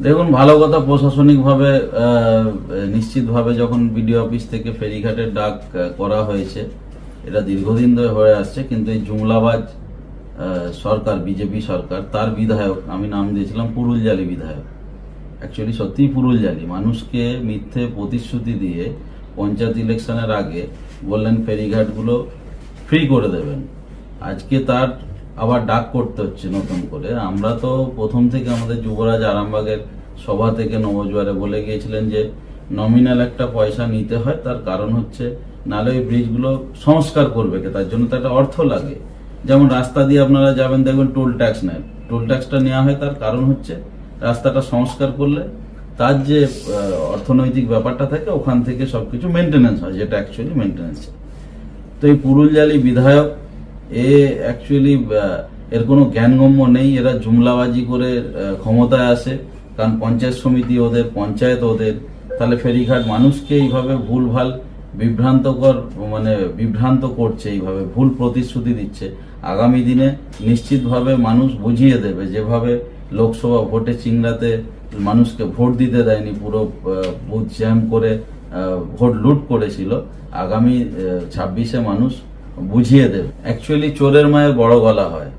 দেখুন, ভালো কথা, প্রশাসনিকভাবে নিশ্চিতভাবে যখন বিডিও অফিস থেকে ফেরিঘাটের ডাক করা হয়েছে, এটা দীর্ঘদিন ধরে হয়ে আসছে। কিন্তু এই জুমলাবাজ সরকার, বিজেপি সরকার, তার বিধায়ক, আমি নাম দিয়েছিলাম পুরুলজালি বিধায়ক। অ্যাকচুয়ালি সত্যিই পুরুলজালি। মানুষকে মিথ্যে প্রতিশ্রুতি দিয়ে পঞ্চায়েত ইলেকশনের আগে বললেন ফেরিঘাটগুলো ফ্রি করে দেবেন। আজকে তার আবার ডাক করতে হচ্ছে নতুন করে। আমরা তো প্রথম থেকে আমাদের যুবরাজ আরামবাগের সভা থেকে নবজোয়ারে বলে গিয়েছিলেন যে নমিনাল একটা পয়সা নিতে হয়, তার কারণ হচ্ছে নালে ওই ব্রিজগুলো সংস্কার করবে কে, তার জন্য তো একটা অর্থ লাগে। যেমন রাস্তা দিয়ে আপনারা যাবেন, দেখবেন টোল ট্যাক্স নেয়। টোল ট্যাক্সটা নেওয়া হয় তার কারণ হচ্ছে রাস্তাটা সংস্কার করলে তার যে অর্থনৈতিক ব্যাপারটা থাকে ওখান থেকে সবকিছু মেনটেন্যান্স হয়, যেটা অ্যাকচুয়ালি মেনটেন্যান্স। তো এই পুরুলজালি বিধায়ক অ্যাকচুয়ালি এর কোনো জ্ঞানগম্য নেই। এরা জুমলাবাজি করে ক্ষমতায় আসে, কারণ পঞ্চায়েত সমিতি ওদের, পঞ্চায়েত ওদের। তাহলে ফেরিঘাট মানুষকে এইভাবে ভুলভাল বিভ্রান্ত করছে, এইভাবে ভুল প্রতিশ্রুতি দিচ্ছে। আগামী দিনে নিশ্চিতভাবে মানুষ বুঝিয়ে দেবে, যেভাবে লোকসভা ভোটে চিংড়াতে মানুষকে ভোট দিতে দেয়নি, পুরো বুথ জ্যাম করে ভোট লুট করেছিল, আগামী 26-এ মানুষ বুঝিয়ে দেবে। অ্যাকচুয়ালি চোরের মায়ের বড় গলা হয়,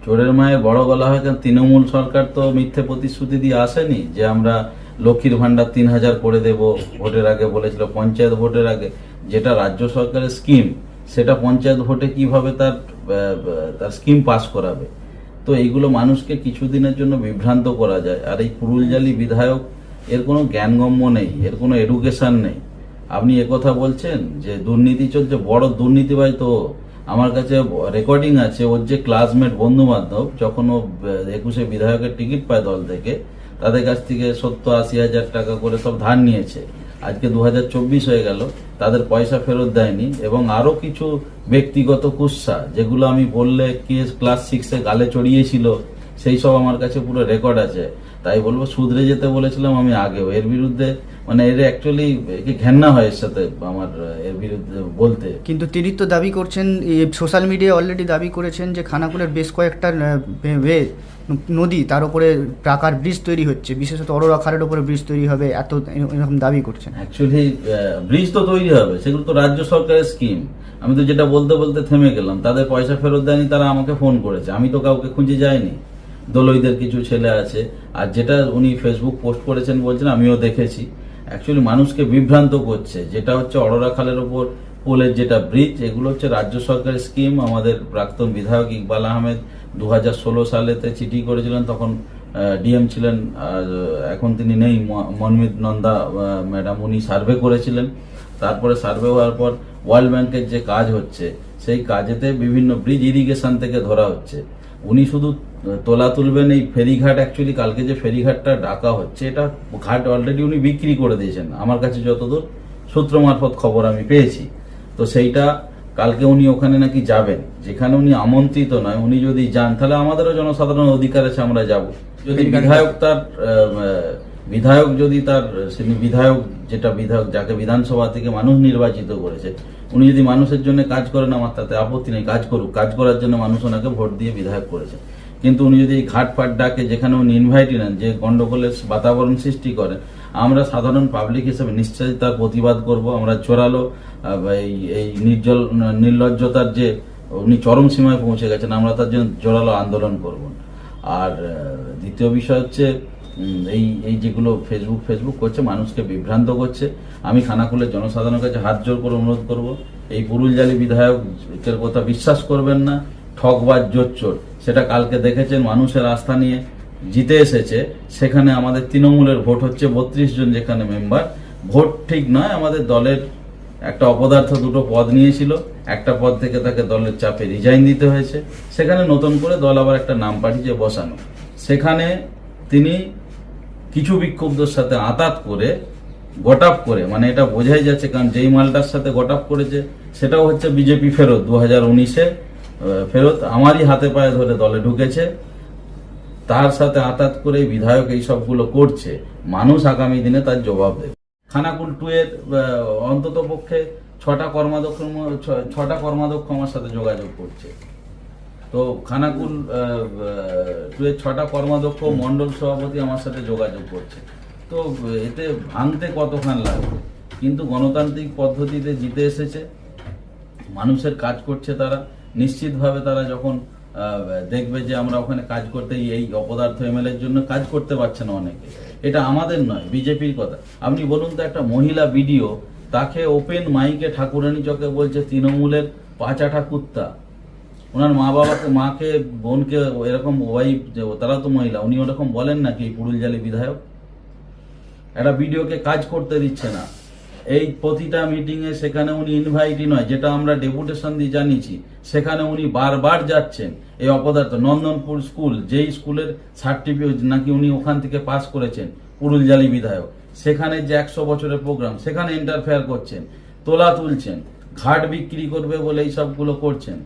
চোরের মায়ের বড় গলা হয়। কারণ তৃণমূল সরকার তো মিথ্যে প্রতিশ্রুতি দিয়ে আসেনি যে আমরা লক্ষ্মীর ভান্ডার 3000 করে দেব, ভোটের আগে বলেছিল, পঞ্চায়েত ভোটের আগে। যেটা রাজ্য সরকারের স্কিম, সেটা পঞ্চায়েত ভোটে কিভাবে তার স্কিম পাস করাবে? তো এইগুলো মানুষকে কিছুদিনের জন্য বিভ্রান্ত করা যায়। আর এই পুরুলজালি বিধায়ক, এর কোনো জ্ঞানগম্য নেই, এর কোনো এডুকেশন নেই। আপনি একথা বলছেন যে দুর্নীতি চলছে, বড় দুর্নীতিবাজ তো। আমার কাছে রেকর্ডিং আছে, ওর যে ক্লাসমেট, বন্ধু বান্ধব, যখন ও 21-এ বিধায়কের টিকিট পায় দল থেকে, তাদের কাছ থেকে 70-80 হাজার টাকা করে সব ধার নিয়েছে। আজকে 2024 হয়ে গেল, তাদের পয়সা ফেরত দেয়নি। এবং আরো কিছু ব্যক্তিগত কুৎসা, যেগুলো আমি বললে কেস ক্লাস 6-এ গালে চড়িয়েছিল, সেই সব আমার কাছে পুরো রেকর্ড আছে। তাই বলবো, শুধরে যেতে বলেছিলাম আমি আগেও। এর বিরুদ্ধে এর অ্যাকচুয়ালি ঘেন্না হয় এর সাথে আমার, এর বিরুদ্ধে বলতে। কিন্তু তিনি তো দাবি করছেন, সোশ্যাল মিডিয়ায় অলরেডি দাবি করেছেন যে খানাকুলের বেশ কয়েকটা নদী, তার উপরে টাকার ব্রিজ তৈরি হচ্ছে, বিশেষত অরোরা খালের উপরে ব্রিজ তৈরি হবে, এরকম দাবি করছেন। অ্যাকচুয়ালি ব্রিজ তো তৈরি হবে, সেগুলো তো রাজ্য সরকারের স্কিম। আমি তো যেটা বলতে বলতে থেমে গেলাম। তাদের পয়সা ফেরত দেয়নি, তারা আমাকে ফোন করেছে, আমি তো কাউকে খুঁজে যাইনি। দলইদের কিছু ছেলে আছে। আর যেটা উনি ফেসবুক পোস্ট করেছেন বলছেন, আমিও দেখেছি। অ্যাকচুয়ালি মানুষকে বিভ্রান্ত করছে। যেটা হচ্ছে অরোরা খালের ওপর পোলের যেটা ব্রিজ, এগুলো হচ্ছে রাজ্য সরকারের স্কিম। আমাদের প্রাক্তন বিধায়ক ইকবাল আহমেদ 2016 সালেতে চিঠি করেছিলেন, তখন ডিএম ছিলেন, আর এখন তিনি নেই, মনমিত নন্দা ম্যাডাম, উনি সার্ভে করেছিলেন। তারপরে সার্ভে হওয়ার পর ওয়ার্ল্ড ব্যাংকের যে কাজ হচ্ছে, সেই কাজেতে বিভিন্ন ব্রিজ ইরিগেশন থেকে ধরা হচ্ছে। উনি শুধু তোলা তুলবেন এই ফেরিঘাট। অ্যাকচুয়ালি কালকে যে ফেরিঘাটটা ডাকা হচ্ছে, এটা ঘাট অলরেডি উনি বিক্রি করে দিয়েছেন, আমার কাছে যতদূর সূত্র মারফত খবর আমি পেয়েছি। তো সেইটা কালকে উনি ওখানে নাকি যাবেন, যেখানে উনি আমন্ত্রিত নয়। উনি যদি যান, তাহলে আমাদেরও জনসাধারণ অধিকার আছে, আমরা যাব। যদি বিধায়ক যদি তার বিধায়ক, যেটা বিধায়ক যাকে বিধানসভা থেকে মানুষ নির্বাচিত করেছে, উনি যদি মানুষের জন্য কাজ করেন, আমার তাতে আপত্তি নেই, কাজ করুক। কাজ করার জন্য মানুষ ওনাকে ভোট দিয়ে বিধায়ক করেছে। কিন্তু উনি যদি এই ঘাটপাট ডাকে, যেখানে উনি ইনভাইটই নেন, যে গন্ডগোলের বাতাবরণ সৃষ্টি করেন, আমরা সাধারণ পাবলিক হিসেবে নিশ্চয়ই তার প্রতিবাদ করব। আমরা জোরালো এই নির্লজ্জতার যে উনি চরম সীমায় পৌঁছে গেছেন, আমরা তার জন্য জোরালো আন্দোলন করব। আর দ্বিতীয় বিষয় হচ্ছে এই যেগুলো ফেসবুক করছে, মানুষকে বিভ্রান্ত করছে। আমি খানাকুলের জনসাধারণের কাছে হাত জোর করে অনুরোধ করব, এই পুরুলজালি বিধায়কের কথা বিশ্বাস করবেন না। ঠকবাজ, জোচ্চোর। সেটা কালকে দেখেছেন, মানুষের আস্থা নিয়ে জিতে এসেছে। সেখানে আমাদের তৃণমূলের ভোট হচ্ছে 32 জন, যেখানে মেম্বার। ভোট ঠিক নয়, আমাদের দলের একটা অপদার্থ দুটো পদ নিয়েছিল, একটা পদ থেকে তাকে দলের চাপে রিজাইন দিতে হয়েছে। সেখানে নতুন করে দল আবার একটা নাম পাঠিয়েছে বসানো। সেখানে তিনি কিছু বিক্ষুব্ধর সাথে আতাত করে, গটাপ করে, এটা বোঝাই যাচ্ছে, কারণ যেই মালটার সাথে গটাপ করেছে সেটাও হচ্ছে বিজেপি ফেরত, 2019-এ ফেরত, আমারই হাতে পায়ে ধরে দলে ঢুকেছে। তার সাথে আতাত করে বিধায়ক এই সবগুলো করছে। মানুষ আগামী দিনে তার জবাব দেবে। খানাকুল 2 এর অন্তত পক্ষে 6টা কর্মাধ্যক্ষ আমার সাথে যোগাযোগ করছে। তো খানাকুল 6টা কর্মাধ্যক্ষ মণ্ডল সভাপতি আমার সাথে যোগাযোগ করছে। তো এতে ভাঙতে কতক্ষণ লাগবে, কিন্তু গণতান্ত্রিক পদ্ধতিতে জিতে এসেছে, মানুষের কাজ করছে তারা। নিশ্চিতভাবে তারা যখন দেখবে যে আমরা ওখানে কাজ করতে, এই অপদার্থ এমএলএর জন্য কাজ করতে পারছে না অনেকে, এটা আমাদের নয়, বিজেপির কথা। আপনি বলুন তো, একটা মহিলা ভিডিও, তাকে ওপেন মাইকে ঠাকুরানী চকে বলছে তৃণমূলের পাচাটা কুত্তা। ওনার মা বাবাকে, মাকে, বোনকে এরকম ওয়াইফ, তারা তো মহিলা, উনি ওরকম বলেন নাকি পুরুলজালি বিধায়ক? একটা ভিডিওকে কাজ করতে দিচ্ছে না। এই প্রতিটা মিটিংয়ে সেখানে উনি ইনভাইটই নয়, যেটা আমরা ডেপুটেশন দিয়ে জানিয়েছি, সেখানে উনি বারবার যাচ্ছেন। এই অপদার্থ নন্দনপুর স্কুল, যেই স্কুলের সার্টিফিকেট নাকি উনি ওখান থেকে পাস করেছেন, পুরুলজালি বিধায়ক, সেখানে যে 100 বছরের প্রোগ্রাম, সেখানে ইন্টারফেয়ার করছেন, তোলা তুলছেন, ঘাট বিক্রি করবে বলে এই সবগুলো করছেন।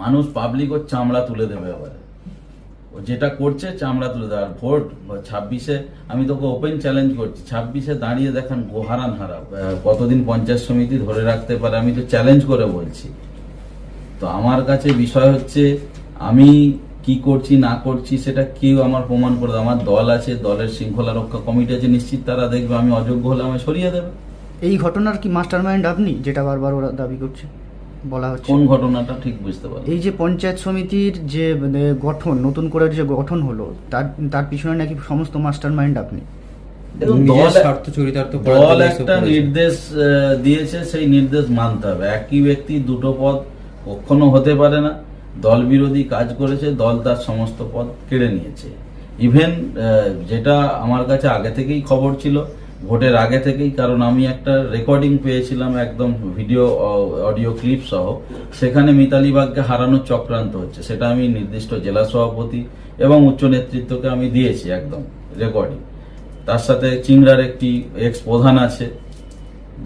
মানুষ, পাবলিক ওর চামড়া তুলে দেবে আবার, ও যেটা করছে চামড়া তুলে দেওয়ার। ভোট 26-এ আমি তোকে ওপেন চ্যালেঞ্জ করছি, 26-এ দাঁড়িয়ে দেখান গোহারান হারা কতদিন পঞ্চায়েত সমিতি ধরে রাখতে পারে, আমি তো চ্যালেঞ্জ করে বলছি। তো আমার কাছে বিষয় হচ্ছে, আমি কি করছি না করছি সেটা কেউ আমার প্রমাণ করে দেবে। আমার দল আছে, দলের শৃঙ্খলা রক্ষা কমিটি আছে, নিশ্চিত তারা দেখবে আমি অযোগ্য হলে আমায় সরিয়ে দেবে। এই ঘটনার কি মাস্টার মাইন্ড আপনি, যেটা বারবার ওরা দাবি করছে, বলা হচ্ছে? কোন ঘটনাটা ঠিক বুঝতে পারলাম? এই যে পঞ্চায়েত সমিতির যে গঠন, নতুন করে যে গঠন হলো, তার পিছনে নাকি সমস্ত মাস্টার মাইন্ড আপনি। দল একটা নির্দেশ দিয়েছে, সেই নির্দেশ মানতে হবে। একই ব্যক্তি দুটো পদ কখনো হতে পারে না। দল বিরোধী কাজ করেছে, দল তার সমস্ত পদ কেড়ে নিয়েছে। ইভেন যেটা আমার কাছে আগে থেকেই খবর ছিল, ভোটের আগে থেকেই, কারণ আমি একটা রেকর্ডিং পেয়েছিলাম একদম ভিডিও অডিও ক্লিপ সহ, সেখানে মিতালি বাগকে হারানোর চক্রান্ত হচ্ছে, সেটা আমি নির্দিষ্ট জেলা সভাপতি এবং উচ্চ নেতৃত্বকে আমি দিয়েছি একদম রেকর্ডিং। তার সাথে চিংড়ার একটি এক্স প্রধান আছে,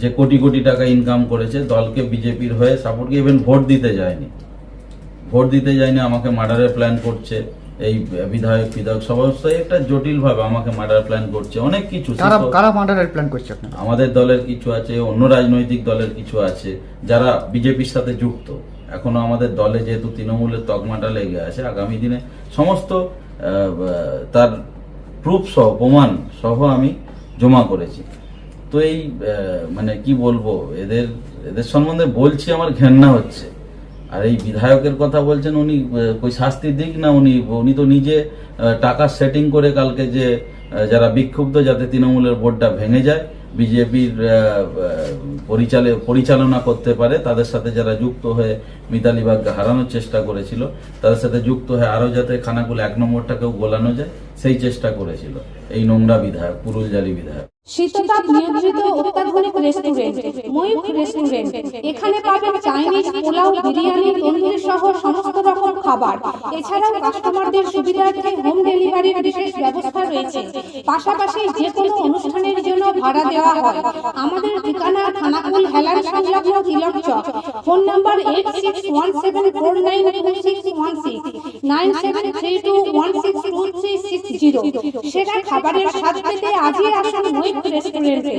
যে কোটি কোটি টাকা ইনকাম করেছে, দলকে বিজেপির হয়ে সাপোর্ট, ইভেন ভোট দিতে যায়নি, আমাকে মার্ডারের প্ল্যান করছে। এই বিধায়ক সমস্ত একটা জটিল ভাবে আমাকে মার্ডার প্ল্যান করছে, অনেক কিছু। কারা মার্ডারের প্ল্যান করছে আপনার? আমাদের দলের কিছু আছে, অন্য রাজনৈতিক দলের কিছু আছে, যারা বিজেপির সাথে যুক্ত। এখনো আমাদের দলে যেহেতু তৃণমূলের তকমাটা লেগে আছে, আগামী দিনে সমস্ত তার প্রুফ সহ, প্রমাণ সহ আমি জমা করেছি। তো এই মানে কি বলবো, এদের সম্বন্ধে বলছি, আমার ঘেন্না হচ্ছে। আর এই বিধায়কের কথা বলছেন, উনি কই শাস্তি দিক না, উনি তো নিজে টাকা সেটিং করে কালকে যে যারা বিক্ষুব্ধ, যাতে তৃণমূলের ভোটটা ভেঙে যায়, বিজেপির পরিচালনা করতে পারে, তাদের সাথে যারা যুক্ত হয়ে মিতালি বাগকে হারানোর চেষ্টা করেছিল, তাদের সাথে যুক্ত হয়ে আরো যাতে খানাকুল 1 নম্বরটাকেও গোলানো যায়, সেই চেষ্টা করেছিল এই নোংরা বিধায়ক, পুরুলজালি বিধায়ক। শীততাপ নিয়ন্ত্রিত অত্যাধুনিক রেস্টুরেন্ট ময়ূখ রেস্টুরেন্ট। এখানে পাবেন চাইনিজ, পোলাও, বিরিয়ানি, তন্দুরি সহ সমস্ত রকম খাবার। এছাড়াও কাস্টমারদের সুবিধার্থে হোম ডেলিভারির বিশেষ ব্যবস্থা রয়েছে। পাশাপাশি যে কোনো অনুষ্ঠানের জন্য ভাড়া দেওয়া হয়। আমাদের ঠিকানা খানাকুল হেলান সংলগ্ন তিলক চক। Phone number 8617492616 9732162360। সেরা খাবারের স্বাদ পেতে আজই আসুন ময়ূখ রেস্টুরেন্টে।